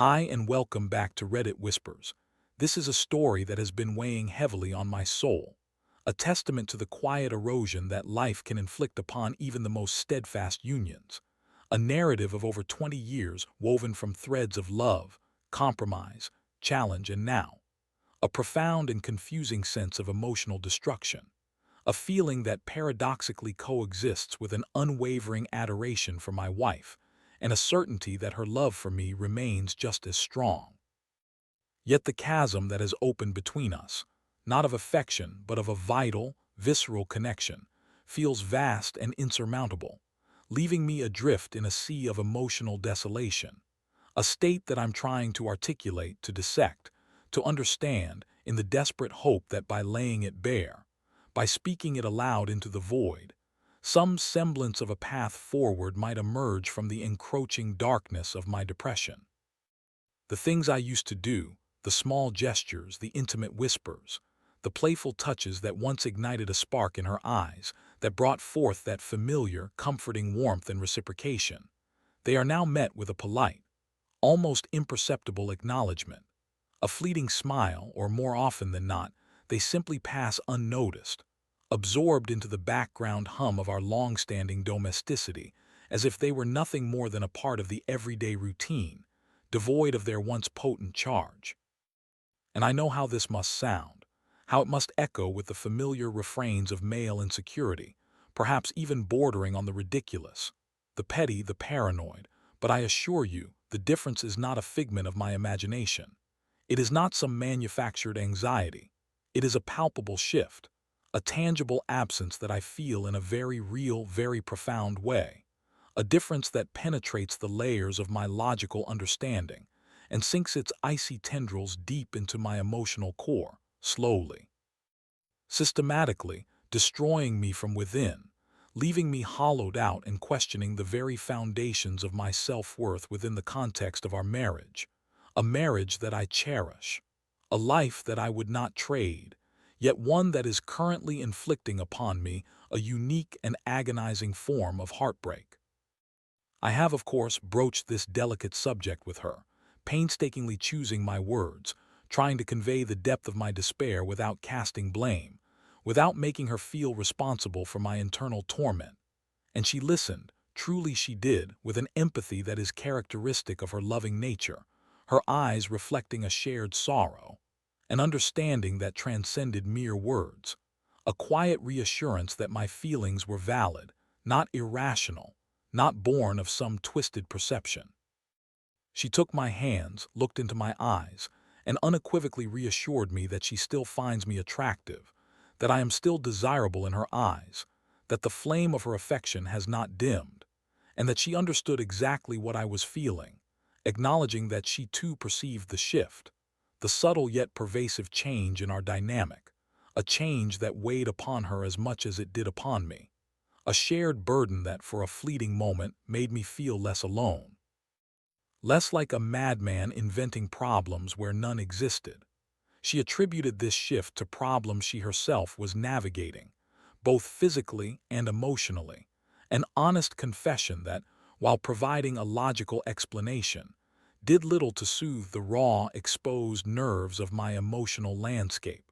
Hi and welcome back to Reddit Whispers. This is a story that has been weighing heavily on my soul, a testament to the quiet erosion that life can inflict upon even the most steadfast unions. A narrative of over 20 years woven from threads of love, compromise, challenge, and now, a profound and confusing sense of emotional destruction. A feeling that paradoxically coexists with an unwavering adoration for my wife, and a certainty that her love for me remains just as strong. Yet the chasm that has opened between us, not of affection but of a vital, visceral connection, feels vast and insurmountable, leaving me adrift in a sea of emotional desolation, a state that I'm trying to articulate, to dissect, to understand, in the desperate hope that by laying it bare, by speaking it aloud into the void, some semblance of a path forward might emerge from the encroaching darkness of my depression. The things I used to do, the small gestures, the intimate whispers, the playful touches that once ignited a spark in her eyes, that brought forth that familiar, comforting warmth and reciprocation, they are now met with a polite, almost imperceptible acknowledgement, a fleeting smile, or more often than not, they simply pass unnoticed, absorbed into the background hum of our long-standing domesticity, as if they were nothing more than a part of the everyday routine, devoid of their once potent charge. And I know how this must sound, how it must echo with the familiar refrains of male insecurity, perhaps even bordering on the ridiculous, the petty, the paranoid, but I assure you, the difference is not a figment of my imagination. It is not some manufactured anxiety. It is a palpable shift, a tangible absence that I feel in a very real, very profound way, a difference that penetrates the layers of my logical understanding and sinks its icy tendrils deep into my emotional core, slowly, systematically, destroying me from within, leaving me hollowed out and questioning the very foundations of my self-worth within the context of our marriage, a marriage that I cherish, a life that I would not trade, yet one that is currently inflicting upon me a unique and agonizing form of heartbreak. I have, of course, broached this delicate subject with her, painstakingly choosing my words, trying to convey the depth of my despair without casting blame, without making her feel responsible for my internal torment. And she listened, truly she did, with an empathy that is characteristic of her loving nature, her eyes reflecting a shared sorrow, an understanding that transcended mere words, a quiet reassurance that my feelings were valid, not irrational, not born of some twisted perception. She took my hands, looked into my eyes, and unequivocally reassured me that she still finds me attractive, that I am still desirable in her eyes, that the flame of her affection has not dimmed, and that she understood exactly what I was feeling, acknowledging that she too perceived the shift, the subtle yet pervasive change in our dynamic, a change that weighed upon her as much as it did upon me, a shared burden that for a fleeting moment made me feel less alone, less like a madman inventing problems where none existed. She attributed this shift to problems she herself was navigating, both physically and emotionally, an honest confession that, while providing a logical explanation, did little to soothe the raw, exposed nerves of my emotional landscape.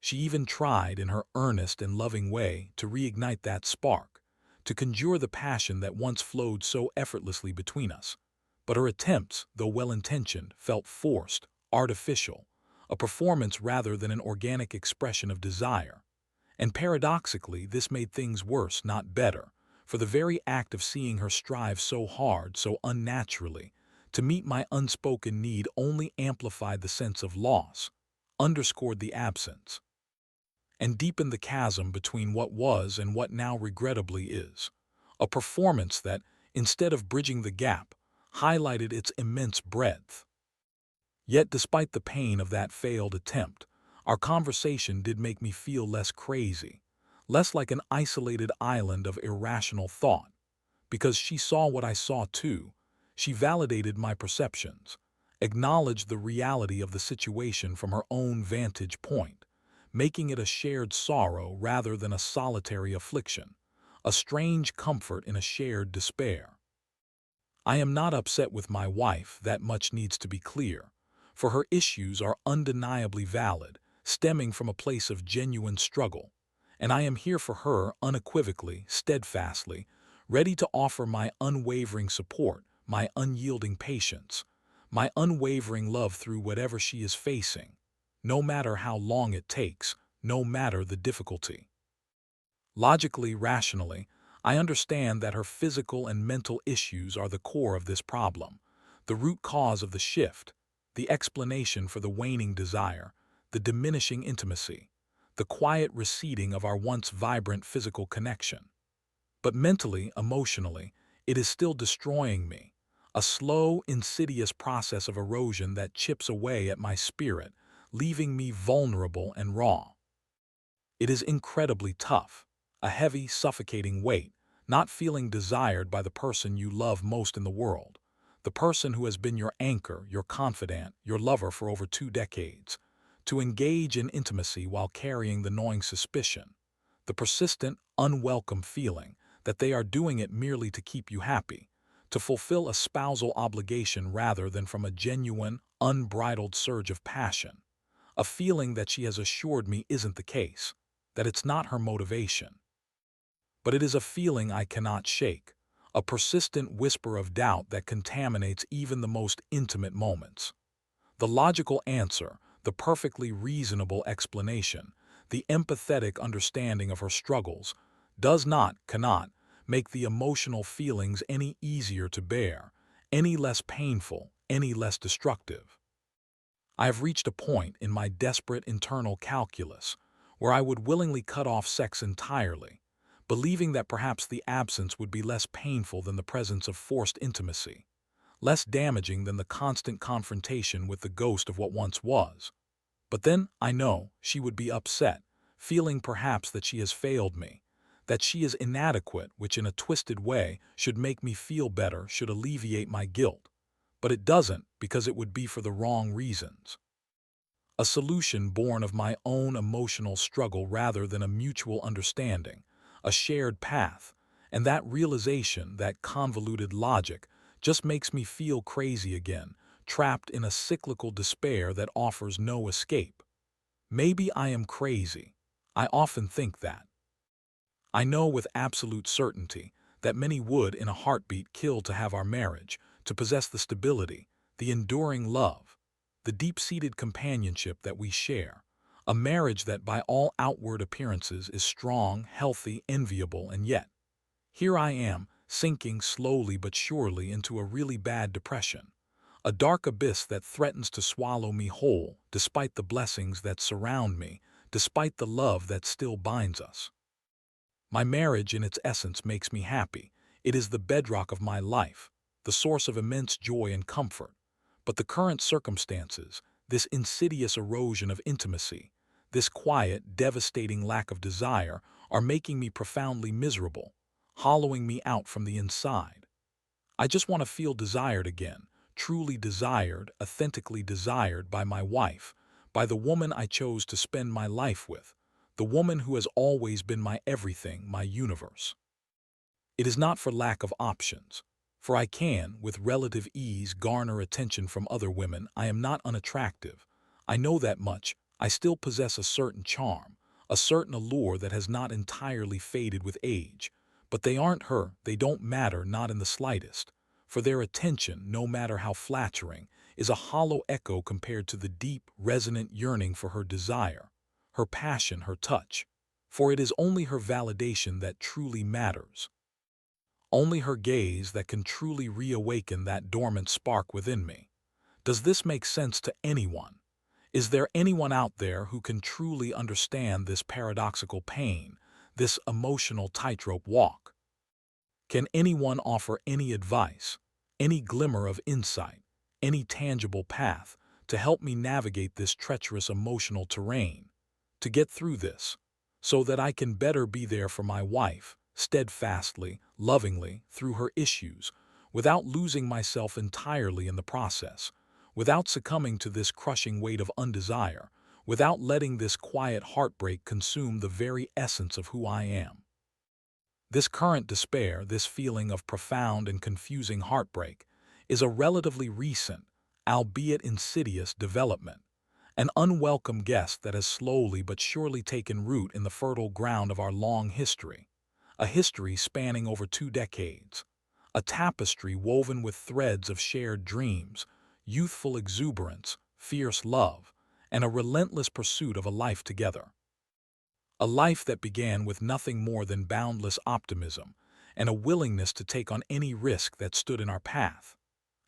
She even tried, in her earnest and loving way, to reignite that spark, to conjure the passion that once flowed so effortlessly between us. But her attempts, though well-intentioned, felt forced, artificial, a performance rather than an organic expression of desire. And paradoxically, this made things worse, not better, for the very act of seeing her strive so hard, so unnaturally, to meet my unspoken need only amplified the sense of loss, underscored the absence, and deepened the chasm between what was and what now regrettably is. A performance that, instead of bridging the gap, highlighted its immense breadth. Yet despite the pain of that failed attempt, our conversation did make me feel less crazy, less like an isolated island of irrational thought, because she saw what I saw too. She validated my perceptions, acknowledged the reality of the situation from her own vantage point, making it a shared sorrow rather than a solitary affliction, a strange comfort in a shared despair. I am not upset with my wife, that much needs to be clear, for her issues are undeniably valid, stemming from a place of genuine struggle, and I am here for her unequivocally, steadfastly, ready to offer my unwavering support, my unyielding patience, my unwavering love through whatever she is facing, no matter how long it takes, no matter the difficulty. Logically, rationally, I understand that her physical and mental issues are the core of this problem, the root cause of the shift, the explanation for the waning desire, the diminishing intimacy, the quiet receding of our once vibrant physical connection. But mentally, emotionally, it is still destroying me, a slow, insidious process of erosion that chips away at my spirit, leaving me vulnerable and raw. It is incredibly tough, a heavy, suffocating weight, not feeling desired by the person you love most in the world, the person who has been your anchor, your confidant, your lover for over 2 decades, to engage in intimacy while carrying the gnawing suspicion, the persistent, unwelcome feeling that they are doing it merely to keep you happy, to fulfill a spousal obligation rather than from a genuine, unbridled surge of passion, a feeling that she has assured me isn't the case, that it's not her motivation. But it is a feeling I cannot shake, a persistent whisper of doubt that contaminates even the most intimate moments. The logical answer, the perfectly reasonable explanation, the empathetic understanding of her struggles, cannot, make the emotional feelings any easier to bear, any less painful, any less destructive. I have reached a point in my desperate internal calculus where I would willingly cut off sex entirely, believing that perhaps the absence would be less painful than the presence of forced intimacy, less damaging than the constant confrontation with the ghost of what once was. But then, I know, she would be upset, feeling perhaps that she has failed me, that she is inadequate, which in a twisted way should make me feel better, should alleviate my guilt. But it doesn't, because it would be for the wrong reasons. A solution born of my own emotional struggle rather than a mutual understanding, a shared path, and that realization, that convoluted logic, just makes me feel crazy again, trapped in a cyclical despair that offers no escape. Maybe I am crazy. I often think that. I know with absolute certainty that many would in a heartbeat kill to have our marriage, to possess the stability, the enduring love, the deep-seated companionship that we share, a marriage that by all outward appearances is strong, healthy, enviable, and yet, here I am, sinking slowly but surely into a really bad depression, a dark abyss that threatens to swallow me whole despite the blessings that surround me, despite the love that still binds us. My marriage in its essence makes me happy. It is the bedrock of my life, the source of immense joy and comfort. But the current circumstances, this insidious erosion of intimacy, this quiet, devastating lack of desire, are making me profoundly miserable, hollowing me out from the inside. I just want to feel desired again, truly desired, authentically desired by my wife, by the woman I chose to spend my life with, the woman who has always been my everything, my universe. It is not for lack of options, for I can, with relative ease, garner attention from other women. I am not unattractive. I know that much. I still possess a certain charm, a certain allure that has not entirely faded with age. But they aren't her, they don't matter, not in the slightest. For their attention, no matter how flattering, is a hollow echo compared to the deep, resonant yearning for her desire, her passion, her touch. For it is only her validation that truly matters. Only her gaze that can truly reawaken that dormant spark within me. Does this make sense to anyone? Is there anyone out there who can truly understand this paradoxical pain, this emotional tightrope walk? Can anyone offer any advice, any glimmer of insight, any tangible path to help me navigate this treacherous emotional terrain, to get through this, so that I can better be there for my wife, steadfastly, lovingly, through her issues, without losing myself entirely in the process, without succumbing to this crushing weight of undesire, without letting this quiet heartbreak consume the very essence of who I am? This current despair, this feeling of profound and confusing heartbreak, is a relatively recent, albeit insidious, development, an unwelcome guest that has slowly but surely taken root in the fertile ground of our long history, a history spanning over 2 decades, a tapestry woven with threads of shared dreams, youthful exuberance, fierce love, and a relentless pursuit of a life together. A life that began with nothing more than boundless optimism and a willingness to take on any risk that stood in our path.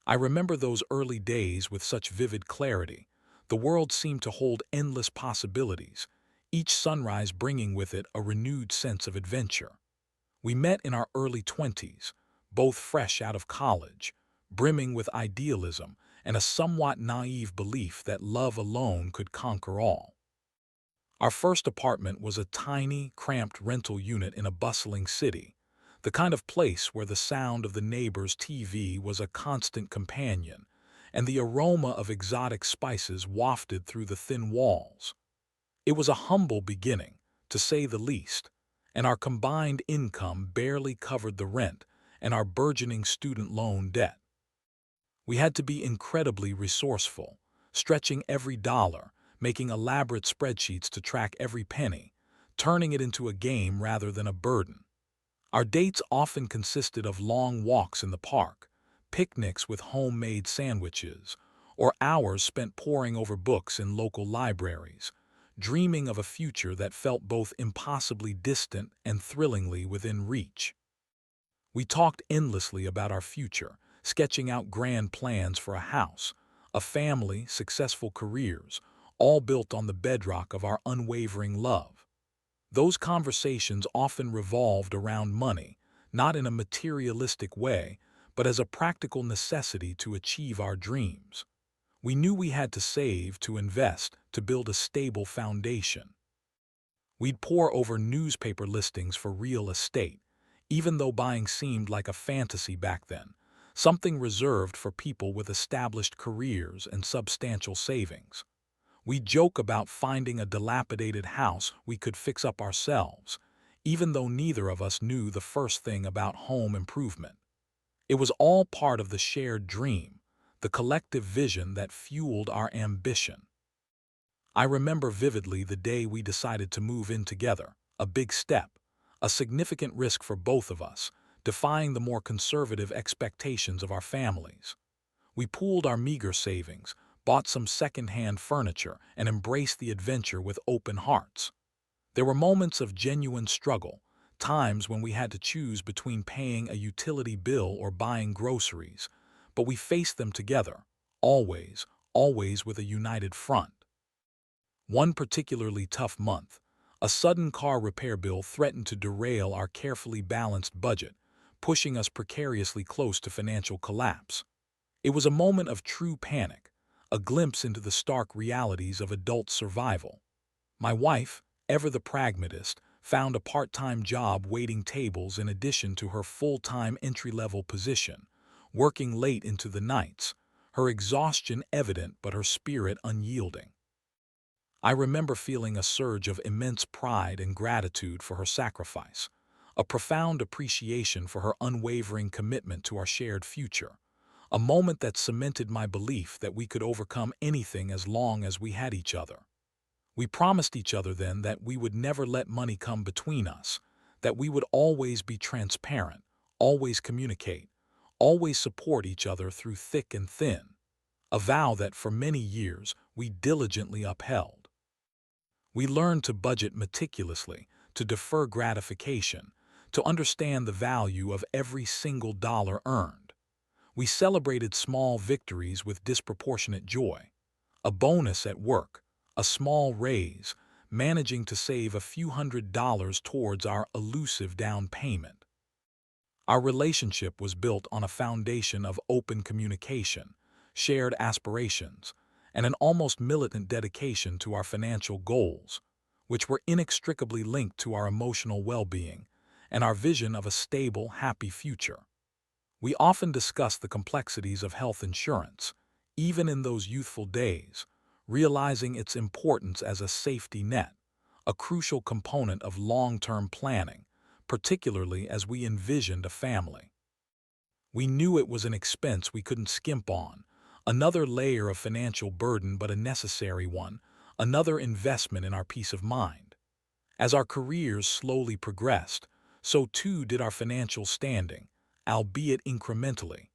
I remember those early days with such vivid clarity. The world seemed to hold endless possibilities, each sunrise bringing with it a renewed sense of adventure. We met in our early 20s, both fresh out of college, brimming with idealism and a somewhat naive belief that love alone could conquer all. Our first apartment was a tiny, cramped rental unit in a bustling city, the kind of place where the sound of the neighbor's TV was a constant companion, and the aroma of exotic spices wafted through the thin walls. It was a humble beginning, to say the least, and our combined income barely covered the rent and our burgeoning student loan debt. We had to be incredibly resourceful, stretching every dollar, making elaborate spreadsheets to track every penny, turning it into a game rather than a burden. Our dates often consisted of long walks in the park, picnics with homemade sandwiches, or hours spent poring over books in local libraries, dreaming of a future that felt both impossibly distant and thrillingly within reach. We talked endlessly about our future, sketching out grand plans for a house, a family, successful careers, all built on the bedrock of our unwavering love. Those conversations often revolved around money, not in a materialistic way, but as a practical necessity to achieve our dreams. We knew we had to save, to invest, to build a stable foundation. We'd pore over newspaper listings for real estate, even though buying seemed like a fantasy back then, something reserved for people with established careers and substantial savings. We joke about finding a dilapidated house we could fix up ourselves, even though neither of us knew the first thing about home improvement. It was all part of the shared dream, the collective vision that fueled our ambition. I remember vividly the day we decided to move in together, a big step, a significant risk for both of us, defying the more conservative expectations of our families. We pooled our meager savings, bought some second-hand furniture, and embraced the adventure with open hearts. There were moments of genuine struggle, times when we had to choose between paying a utility bill or buying groceries, but we faced them together, always, always with a united front. One particularly tough month, a sudden car repair bill threatened to derail our carefully balanced budget, pushing us precariously close to financial collapse. It was a moment of true panic, a glimpse into the stark realities of adult survival. My wife, ever the pragmatist, found a part-time job waiting tables in addition to her full-time entry-level position, working late into the nights, her exhaustion evident but her spirit unyielding. I remember feeling a surge of immense pride and gratitude for her sacrifice, a profound appreciation for her unwavering commitment to our shared future, a moment that cemented my belief that we could overcome anything as long as we had each other. We promised each other then that we would never let money come between us, that we would always be transparent, always communicate, always support each other through thick and thin, a vow that for many years we diligently upheld. We learned to budget meticulously, to defer gratification, to understand the value of every single dollar earned. We celebrated small victories with disproportionate joy. A bonus at work, a small raise, managing to save a few $100s towards our elusive down payment. Our relationship was built on a foundation of open communication, shared aspirations, and an almost militant dedication to our financial goals, which were inextricably linked to our emotional well-being and our vision of a stable, happy future. We often discussed the complexities of health insurance, even in those youthful days, realizing its importance as a safety net, a crucial component of long-term planning, particularly as we envisioned a family. We knew it was an expense we couldn't skimp on, another layer of financial burden but a necessary one, another investment in our peace of mind. As our careers slowly progressed, so too did our financial standing, albeit incrementally.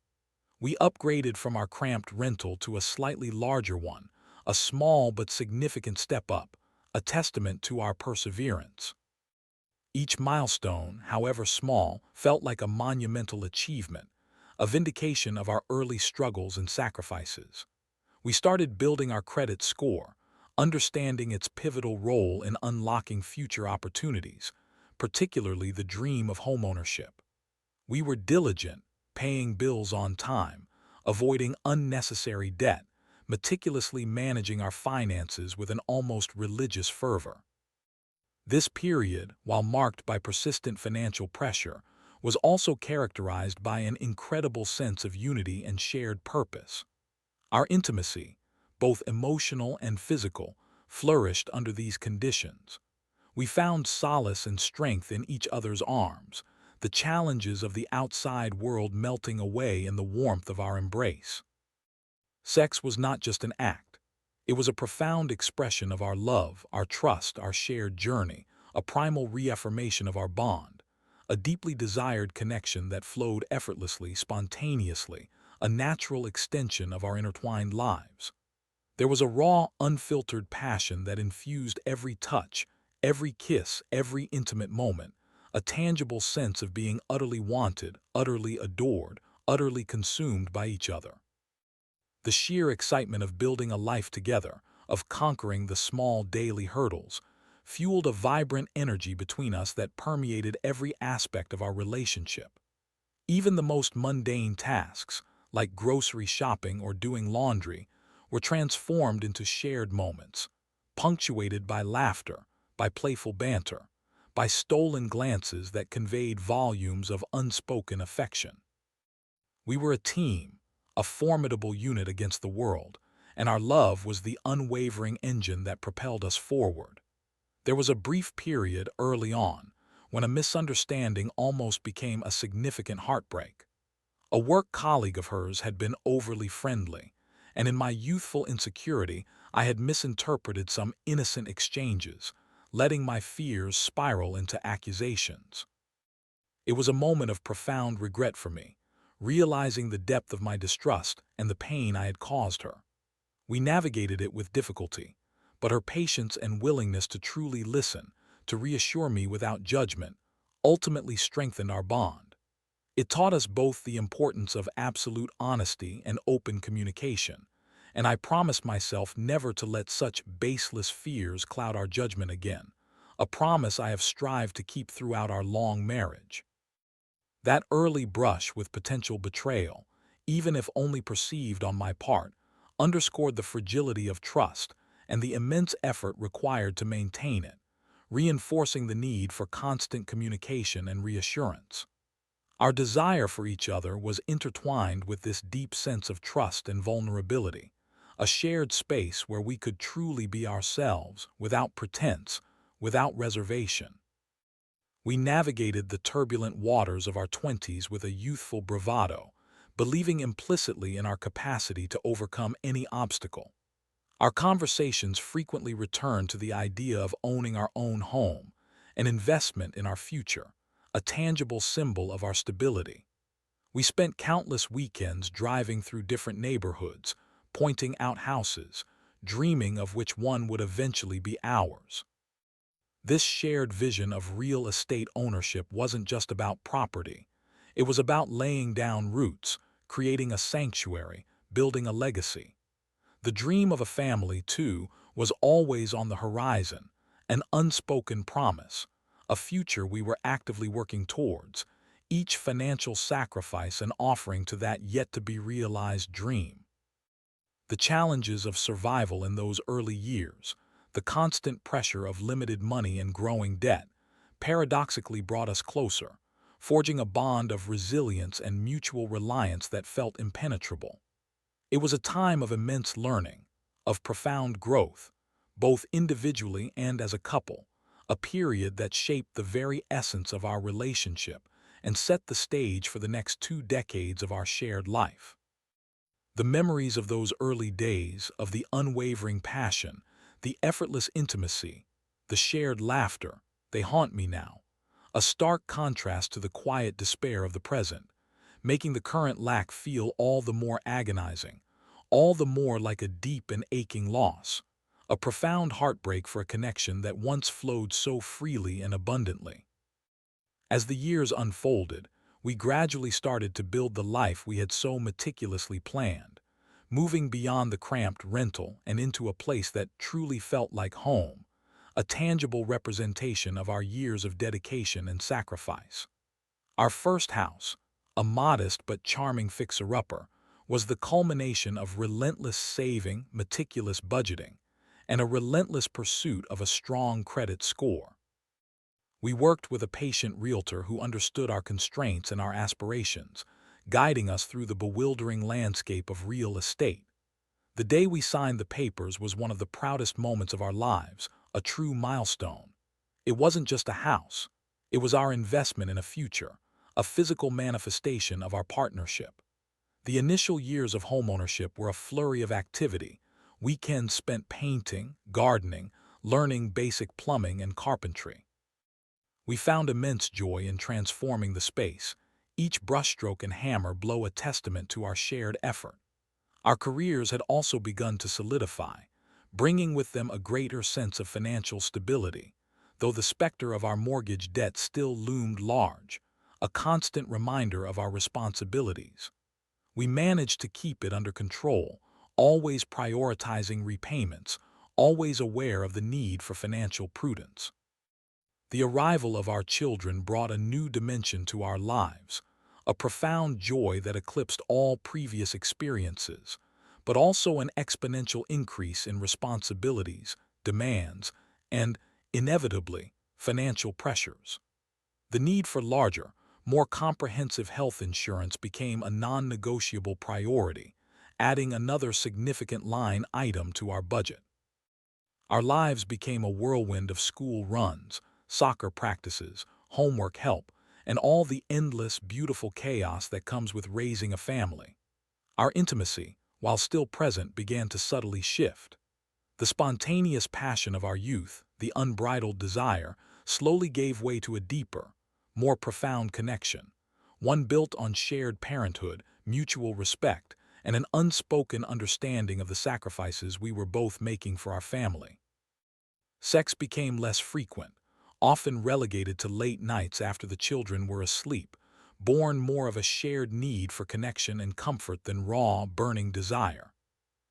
We upgraded from our cramped rental to a slightly larger one, a small but significant step up, a testament to our perseverance. Each milestone, however small, felt like a monumental achievement, a vindication of our early struggles and sacrifices. We started building our credit score, understanding its pivotal role in unlocking future opportunities, particularly the dream of homeownership. We were diligent, paying bills on time, avoiding unnecessary debt, meticulously managing our finances with an almost religious fervor. This period, while marked by persistent financial pressure, was also characterized by an incredible sense of unity and shared purpose. Our intimacy, both emotional and physical, flourished under these conditions. We found solace and strength in each other's arms, the challenges of the outside world melting away in the warmth of our embrace. Sex was not just an act. It was a profound expression of our love, our trust, our shared journey, a primal reaffirmation of our bond, a deeply desired connection that flowed effortlessly, spontaneously, a natural extension of our intertwined lives. There was a raw, unfiltered passion that infused every touch, every kiss, every intimate moment, a tangible sense of being utterly wanted, utterly adored, utterly consumed by each other. The sheer excitement of building a life together, of conquering the small daily hurdles, fueled a vibrant energy between us that permeated every aspect of our relationship. Even the most mundane tasks, like grocery shopping or doing laundry, were transformed into shared moments, punctuated by laughter, by playful banter, by stolen glances that conveyed volumes of unspoken affection. We were a team, a formidable unit against the world, and our love was the unwavering engine that propelled us forward. There was a brief period early on when a misunderstanding almost became a significant heartbreak. A work colleague of hers had been overly friendly, and in my youthful insecurity, I had misinterpreted some innocent exchanges, letting my fears spiral into accusations. It was a moment of profound regret for me, realizing the depth of my distrust and the pain I had caused her. We navigated it with difficulty, but her patience and willingness to truly listen, to reassure me without judgment, ultimately strengthened our bond. It taught us both the importance of absolute honesty and open communication, and I promised myself never to let such baseless fears cloud our judgment again, a promise I have strived to keep throughout our long marriage. That early brush with potential betrayal, even if only perceived on my part, underscored the fragility of trust and the immense effort required to maintain it, reinforcing the need for constant communication and reassurance. Our desire for each other was intertwined with this deep sense of trust and vulnerability, a shared space where we could truly be ourselves, without pretense, without reservation. We navigated the turbulent waters of our 20s with a youthful bravado, believing implicitly in our capacity to overcome any obstacle. Our conversations frequently returned to the idea of owning our own home, an investment in our future, a tangible symbol of our stability. We spent countless weekends driving through different neighborhoods, pointing out houses, dreaming of which one would eventually be ours. This shared vision of real estate ownership wasn't just about property. It was about laying down roots, creating a sanctuary, building a legacy. The dream of a family, too, was always on the horizon, an unspoken promise, a future we were actively working towards, each financial sacrifice an offering to that yet-to-be-realized dream. The challenges of survival in those early years, the constant pressure of limited money and growing debt, paradoxically brought us closer, forging a bond of resilience and mutual reliance that felt impenetrable. It was a time of immense learning, of profound growth, both individually and as a couple, a period that shaped the very essence of our relationship and set the stage for the next 2 decades of our shared life. The memories of those early days, of the unwavering passion, the effortless intimacy, the shared laughter, they haunt me now, a stark contrast to the quiet despair of the present, making the current lack feel all the more agonizing, all the more like a deep and aching loss, a profound heartbreak for a connection that once flowed so freely and abundantly. As the years unfolded, we gradually started to build the life we had so meticulously planned, moving beyond the cramped rental and into a place that truly felt like home, a tangible representation of our years of dedication and sacrifice. Our first house, a modest but charming fixer-upper, was the culmination of relentless saving, meticulous budgeting, and a relentless pursuit of a strong credit score. We worked with a patient realtor who understood our constraints and our aspirations, guiding us through the bewildering landscape of real estate. The day we signed the papers was one of the proudest moments of our lives, a true milestone. It wasn't just a house. It was our investment in a future, a physical manifestation of our partnership. The initial years of homeownership were a flurry of activity, weekends spent painting, gardening, learning basic plumbing and carpentry. We found immense joy in transforming the space, each brushstroke and hammer blow a testament to our shared effort. Our careers had also begun to solidify, bringing with them a greater sense of financial stability, though the specter of our mortgage debt still loomed large, a constant reminder of our responsibilities. We managed to keep it under control, always prioritizing repayments, always aware of the need for financial prudence. The arrival of our children brought a new dimension to our lives, a profound joy that eclipsed all previous experiences, but also an exponential increase in responsibilities, demands, and, inevitably, financial pressures. The need for larger, more comprehensive health insurance became a non-negotiable priority, adding another significant line item to our budget. Our lives became a whirlwind of school runs, soccer practices, homework help, and all the endless, beautiful chaos that comes with raising a family. Our intimacy, while still present, began to subtly shift. The spontaneous passion of our youth, the unbridled desire, slowly gave way to a deeper, more profound connection, one built on shared parenthood, mutual respect, and an unspoken understanding of the sacrifices we were both making for our family. Sex became less frequent, often relegated to late nights after the children were asleep, born more of a shared need for connection and comfort than raw, burning desire.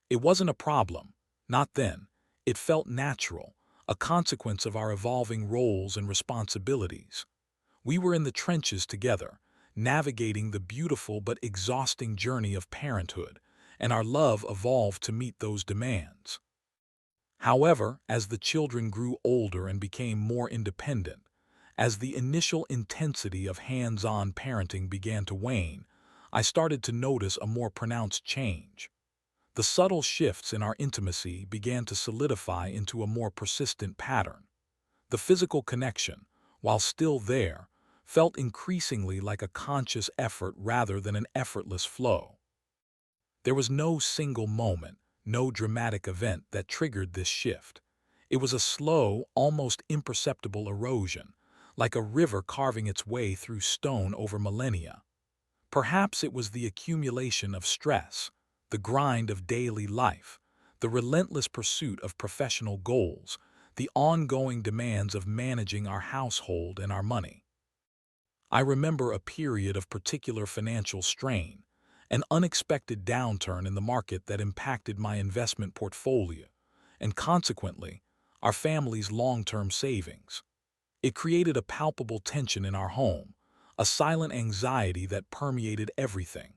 It wasn't a problem, not then. It felt natural, a consequence of our evolving roles and responsibilities. We were in the trenches together, navigating the beautiful but exhausting journey of parenthood, and our love evolved to meet those demands. However, as the children grew older and became more independent, as the initial intensity of hands-on parenting began to wane, I started to notice a more pronounced change. The subtle shifts in our intimacy began to solidify into a more persistent pattern. The physical connection, while still there, felt increasingly like a conscious effort rather than an effortless flow. There was no single moment, no dramatic event that triggered this shift. It was a slow, almost imperceptible erosion, like a river carving its way through stone over millennia. Perhaps it was the accumulation of stress, the grind of daily life, the relentless pursuit of professional goals, the ongoing demands of managing our household and our money. I remember a period of particular financial strain, an unexpected downturn in the market that impacted my investment portfolio, and consequently, our family's long-term savings. It created a palpable tension in our home, a silent anxiety that permeated everything.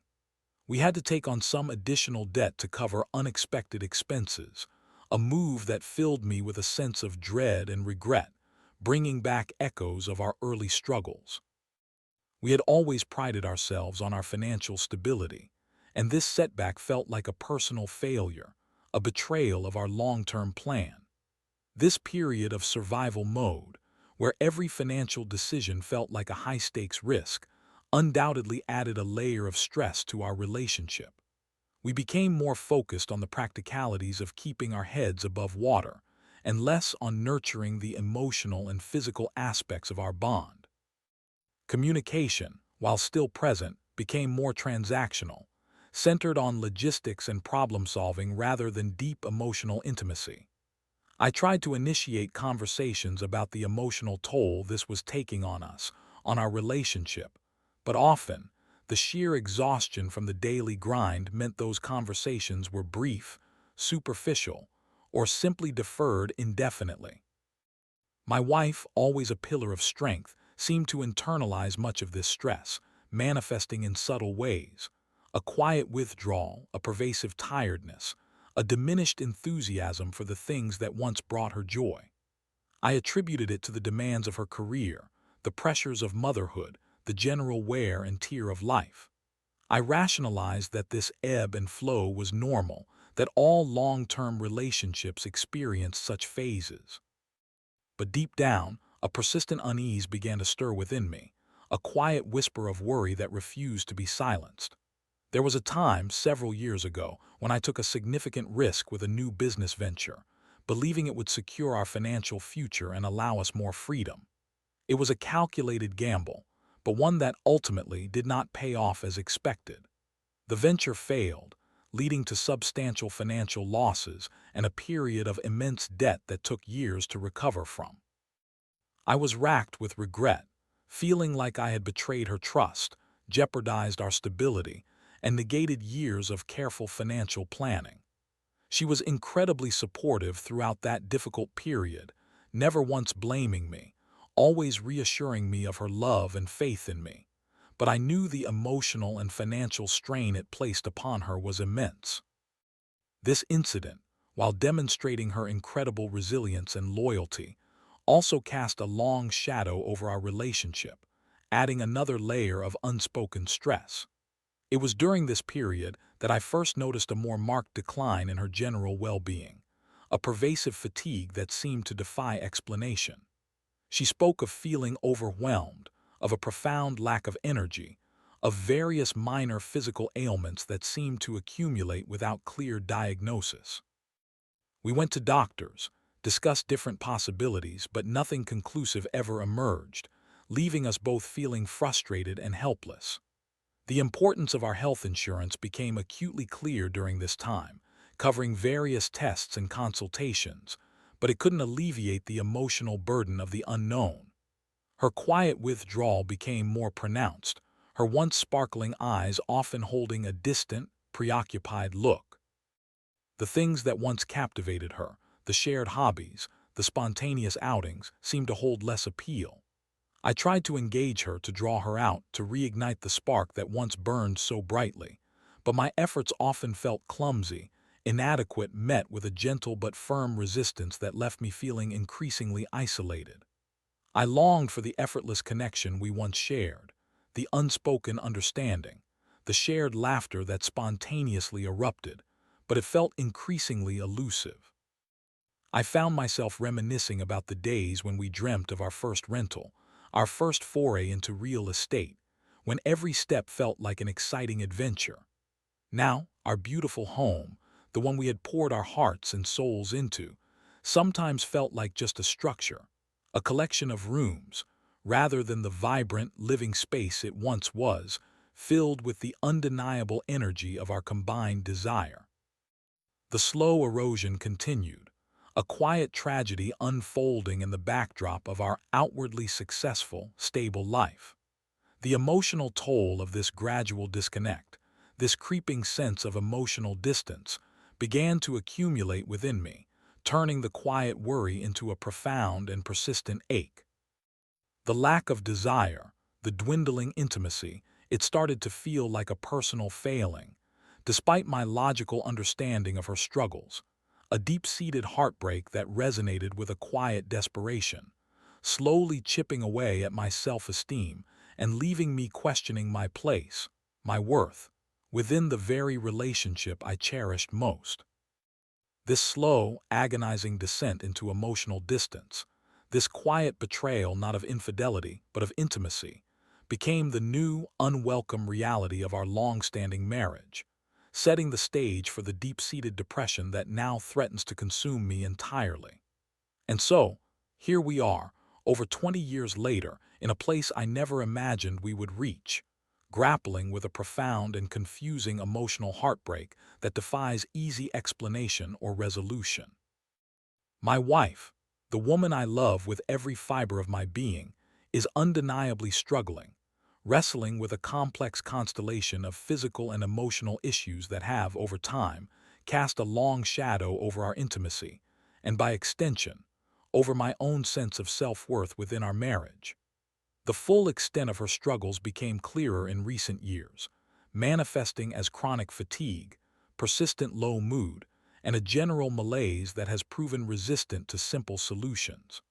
We had to take on some additional debt to cover unexpected expenses, a move that filled me with a sense of dread and regret, bringing back echoes of our early struggles. We had always prided ourselves on our financial stability, and this setback felt like a personal failure, a betrayal of our long-term plan. This period of survival mode, where every financial decision felt like a high-stakes risk, undoubtedly added a layer of stress to our relationship. We became more focused on the practicalities of keeping our heads above water and less on nurturing the emotional and physical aspects of our bond. Communication, while still present, became more transactional, centered on logistics and problem-solving rather than deep emotional intimacy. I tried to initiate conversations about the emotional toll this was taking on us, on our relationship, but often, the sheer exhaustion from the daily grind meant those conversations were brief, superficial, or simply deferred indefinitely. My wife, always a pillar of strength, seemed to internalize much of this stress, manifesting in subtle ways. A quiet withdrawal, a pervasive tiredness, a diminished enthusiasm for the things that once brought her joy. I attributed it to the demands of her career, the pressures of motherhood, the general wear and tear of life. I rationalized that this ebb and flow was normal, that all long-term relationships experience such phases. But deep down, a persistent unease began to stir within me, a quiet whisper of worry that refused to be silenced. There was a time, several years ago, when I took a significant risk with a new business venture, believing it would secure our financial future and allow us more freedom. It was a calculated gamble, but one that ultimately did not pay off as expected. The venture failed, leading to substantial financial losses and a period of immense debt that took years to recover from. I was racked with regret, feeling like I had betrayed her trust, jeopardized our stability, and negated years of careful financial planning. She was incredibly supportive throughout that difficult period, never once blaming me, always reassuring me of her love and faith in me. But I knew the emotional and financial strain it placed upon her was immense. This incident, while demonstrating her incredible resilience and loyalty, also cast a long shadow over our relationship, adding another layer of unspoken stress. It was during this period that I first noticed a more marked decline in her general well-being, a pervasive fatigue that seemed to defy explanation. She spoke of feeling overwhelmed, of a profound lack of energy, of various minor physical ailments that seemed to accumulate without clear diagnosis. We went to doctors, discussed different possibilities, but nothing conclusive ever emerged, leaving us both feeling frustrated and helpless. The importance of our health insurance became acutely clear during this time, covering various tests and consultations, but it couldn't alleviate the emotional burden of the unknown. Her quiet withdrawal became more pronounced, her once sparkling eyes often holding a distant, preoccupied look. The things that once captivated her, the shared hobbies, the spontaneous outings, seemed to hold less appeal. I tried to engage her, to draw her out, to reignite the spark that once burned so brightly, but my efforts often felt clumsy, inadequate, met with a gentle but firm resistance that left me feeling increasingly isolated. I longed for the effortless connection we once shared, the unspoken understanding, the shared laughter that spontaneously erupted, but it felt increasingly elusive. I found myself reminiscing about the days when we dreamt of our first rental, our first foray into real estate, when every step felt like an exciting adventure. Now, our beautiful home, the one we had poured our hearts and souls into, sometimes felt like just a structure, a collection of rooms, rather than the vibrant, living space it once was, filled with the undeniable energy of our combined desire. The slow erosion continued, a quiet tragedy unfolding in the backdrop of our outwardly successful, stable life. The emotional toll of this gradual disconnect, this creeping sense of emotional distance, began to accumulate within me, turning the quiet worry into a profound and persistent ache. The lack of desire, the dwindling intimacy, it started to feel like a personal failing, despite my logical understanding of her struggles, a deep-seated heartbreak that resonated with a quiet desperation, slowly chipping away at my self-esteem and leaving me questioning my place, my worth, within the very relationship I cherished most. This slow, agonizing descent into emotional distance, This quiet betrayal, not of infidelity, but of intimacy, became the new, unwelcome reality of our long-standing marriage, setting the stage for the deep-seated depression that now threatens to consume me entirely. And so, here we are, over 20 years later, in a place I never imagined we would reach, grappling with a profound and confusing emotional heartbreak that defies easy explanation or resolution. My wife, the woman I love with every fiber of my being, is undeniably struggling, wrestling with a complex constellation of physical and emotional issues that have, over time, cast a long shadow over our intimacy, and by extension, over my own sense of self-worth within our marriage. The full extent of her struggles became clearer in recent years, manifesting as chronic fatigue, persistent low mood, and a general malaise that has proven resistant to simple solutions.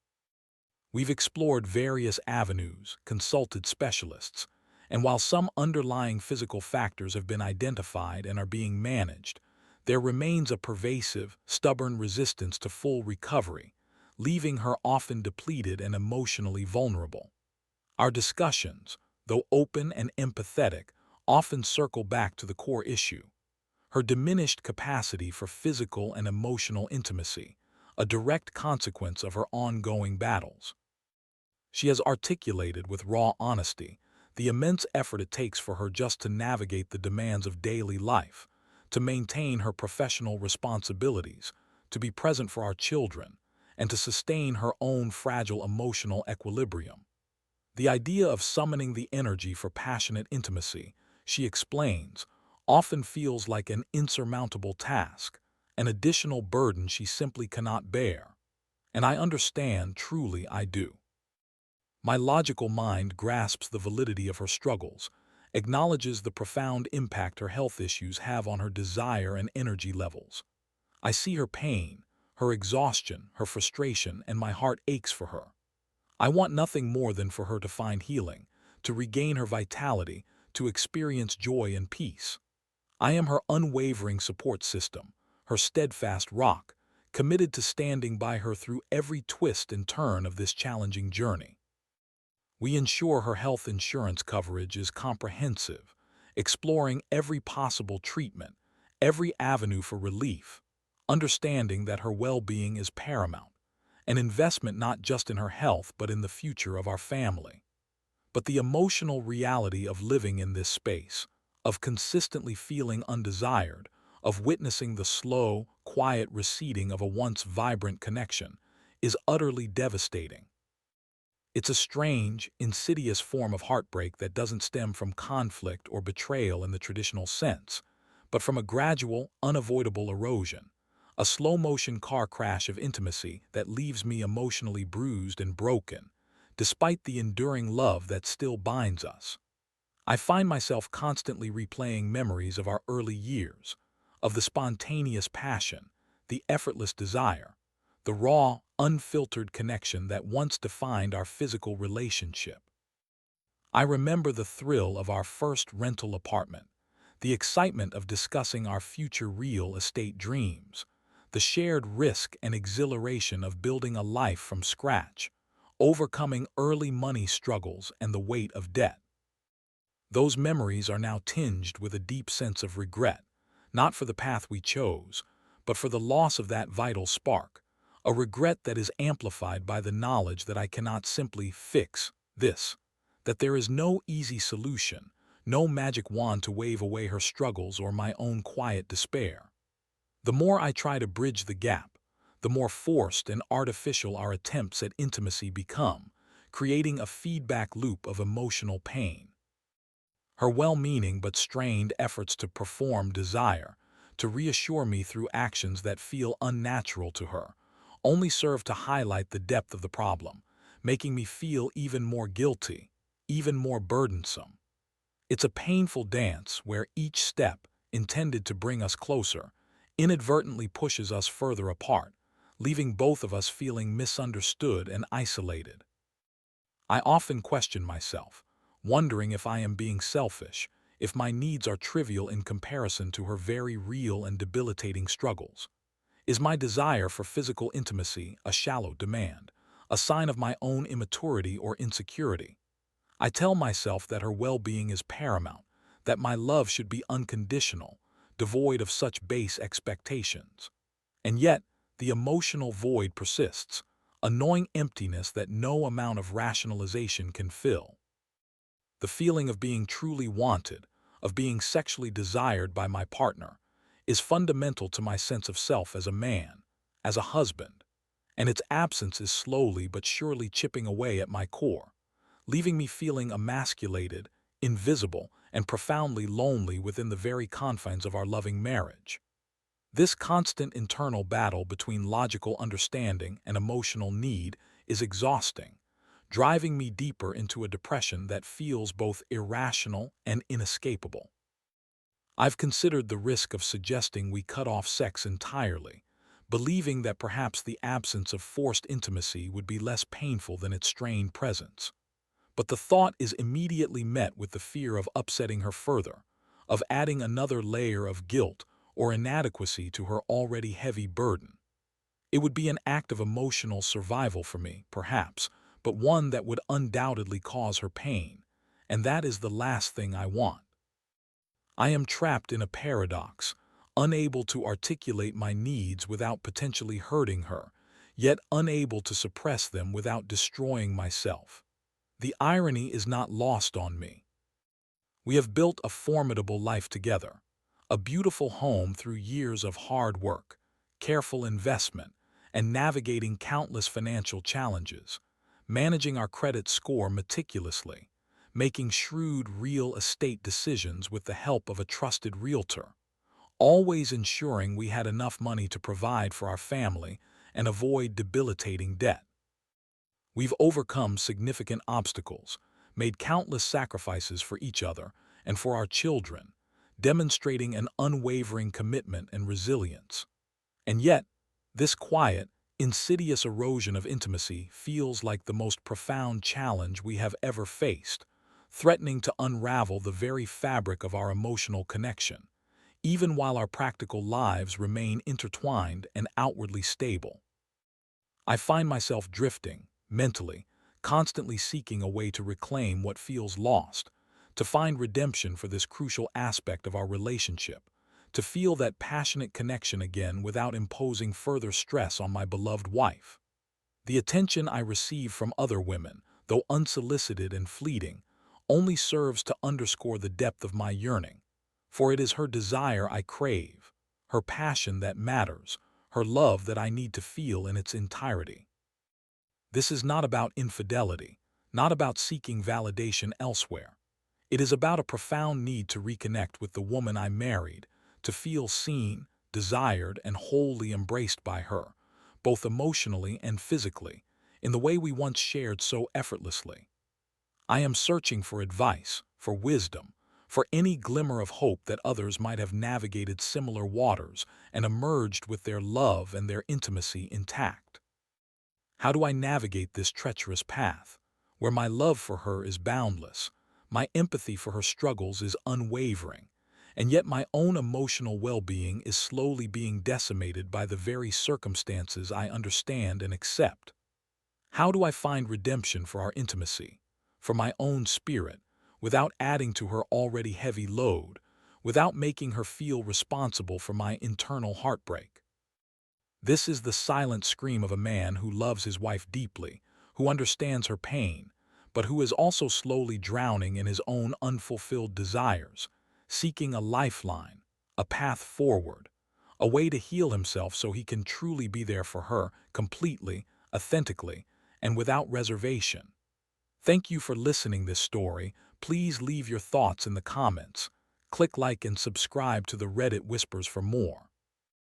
We've explored various avenues, consulted specialists, and while some underlying physical factors have been identified and are being managed, there remains a pervasive, stubborn resistance to full recovery, leaving her often depleted and emotionally vulnerable. Our discussions, though open and empathetic, often circle back to the core issue: her diminished capacity for physical and emotional intimacy, a direct consequence of her ongoing battles. She has articulated with raw honesty the immense effort it takes for her just to navigate the demands of daily life, to maintain her professional responsibilities, to be present for our children, and to sustain her own fragile emotional equilibrium. The idea of summoning the energy for passionate intimacy, she explains, often feels like an insurmountable task, an additional burden she simply cannot bear. And I understand, truly I do. My logical mind grasps the validity of her struggles, acknowledges the profound impact her health issues have on her desire and energy levels. I see her pain, her exhaustion, her frustration, and my heart aches for her. I want nothing more than for her to find healing, to regain her vitality, to experience joy and peace. I am her unwavering support system, her steadfast rock, committed to standing by her through every twist and turn of this challenging journey. We ensure her health insurance coverage is comprehensive, exploring every possible treatment, every avenue for relief, understanding that her well-being is paramount, an investment not just in her health but in the future of our family. But the emotional reality of living in this space, of consistently feeling undesired, of witnessing the slow, quiet receding of a once vibrant connection, is utterly devastating. It's a strange, insidious form of heartbreak that doesn't stem from conflict or betrayal in the traditional sense, but from a gradual, unavoidable erosion, a slow-motion car crash of intimacy that leaves me emotionally bruised and broken, despite the enduring love that still binds us. I find myself constantly replaying memories of our early years, of the spontaneous passion, the effortless desire, the raw, unfiltered connection that once defined our physical relationship. I remember the thrill of our first rental apartment, the excitement of discussing our future real estate dreams, the shared risk and exhilaration of building a life from scratch, overcoming early money struggles and the weight of debt. Those memories are now tinged with a deep sense of regret, not for the path we chose, but for the loss of that vital spark, a regret that is amplified by the knowledge that I cannot simply fix this, that there is no easy solution, no magic wand to wave away her struggles or my own quiet despair. The more I try to bridge the gap, the more forced and artificial our attempts at intimacy become, creating a feedback loop of emotional pain. Her well-meaning but strained efforts to perform desire, to reassure me through actions that feel unnatural to her, only serve to highlight the depth of the problem, making me feel even more guilty, even more burdensome. It's a painful dance where each step, intended to bring us closer, inadvertently pushes us further apart, leaving both of us feeling misunderstood and isolated. I often question myself, wondering if I am being selfish, if my needs are trivial in comparison to her very real and debilitating struggles. Is my desire for physical intimacy a shallow demand, a sign of my own immaturity or insecurity. I tell myself that her well-being is paramount, that my love should be unconditional, devoid of such base expectations. And yet, the emotional void persists, a gnawing emptiness that no amount of rationalization can fill. The feeling of being truly wanted, of being sexually desired by my partner, is fundamental to my sense of self as a man, as a husband, and its absence is slowly but surely chipping away at my core, leaving me feeling emasculated, invisible, and profoundly lonely within the very confines of our loving marriage. This constant internal battle between logical understanding and emotional need is exhausting, driving me deeper into a depression that feels both irrational and inescapable. I've considered the risk of suggesting we cut off sex entirely, believing that perhaps the absence of forced intimacy would be less painful than its strained presence. But the thought is immediately met with the fear of upsetting her further, of adding another layer of guilt or inadequacy to her already heavy burden. It would be an act of emotional survival for me, perhaps, but one that would undoubtedly cause her pain, and that is the last thing I want. I am trapped in a paradox, unable to articulate my needs without potentially hurting her, yet unable to suppress them without destroying myself. The irony is not lost on me. We have built a formidable life together, a beautiful home through years of hard work, careful investment, and navigating countless financial challenges, managing our credit score meticulously, making shrewd real estate decisions with the help of a trusted realtor, always ensuring we had enough money to provide for our family and avoid debilitating debt. We've overcome significant obstacles, made countless sacrifices for each other and for our children, demonstrating an unwavering commitment and resilience. And yet, this quiet, insidious erosion of intimacy feels like the most profound challenge we have ever faced, threatening to unravel the very fabric of our emotional connection, even while our practical lives remain intertwined and outwardly stable. I find myself drifting, mentally, constantly seeking a way to reclaim what feels lost, to find redemption for this crucial aspect of our relationship, to feel that passionate connection again without imposing further stress on my beloved wife. The attention I receive from other women, though unsolicited and fleeting, only serves to underscore the depth of my yearning, for it is her desire I crave, her passion that matters, her love that I need to feel in its entirety. This is not about infidelity, not about seeking validation elsewhere. It is about a profound need to reconnect with the woman I married, to feel seen, desired, and wholly embraced by her, both emotionally and physically, in the way we once shared so effortlessly. I am searching for advice, for wisdom, for any glimmer of hope that others might have navigated similar waters and emerged with their love and their intimacy intact. How do I navigate this treacherous path, where my love for her is boundless, my empathy for her struggles is unwavering, and yet my own emotional well-being is slowly being decimated by the very circumstances I understand and accept? How do I find redemption for our intimacy, for my own spirit, without adding to her already heavy load, without making her feel responsible for my internal heartbreak? This is the silent scream of a man who loves his wife deeply, who understands her pain, but who is also slowly drowning in his own unfulfilled desires, seeking a lifeline, a path forward, a way to heal himself so he can truly be there for her, completely, authentically, and without reservation. Thank you for listening this story. Please leave your thoughts in the comments. Click like and subscribe to the Reddit Whispers for more.